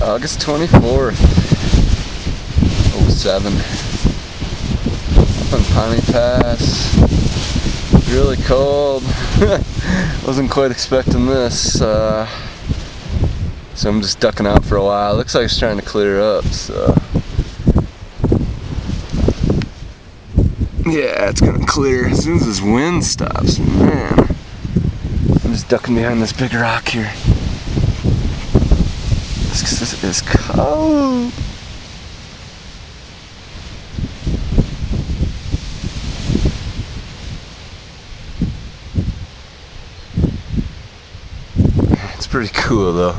August 24th, 07. Up on Pawnee Pass. Really cold. Wasn't quite expecting this. So I'm just ducking out for a while. Looks like it's trying to clear up, so. Yeah, it's gonna clear as soon as this wind stops, man. I'm just ducking behind this big rock here. This is cold. It's pretty cool though.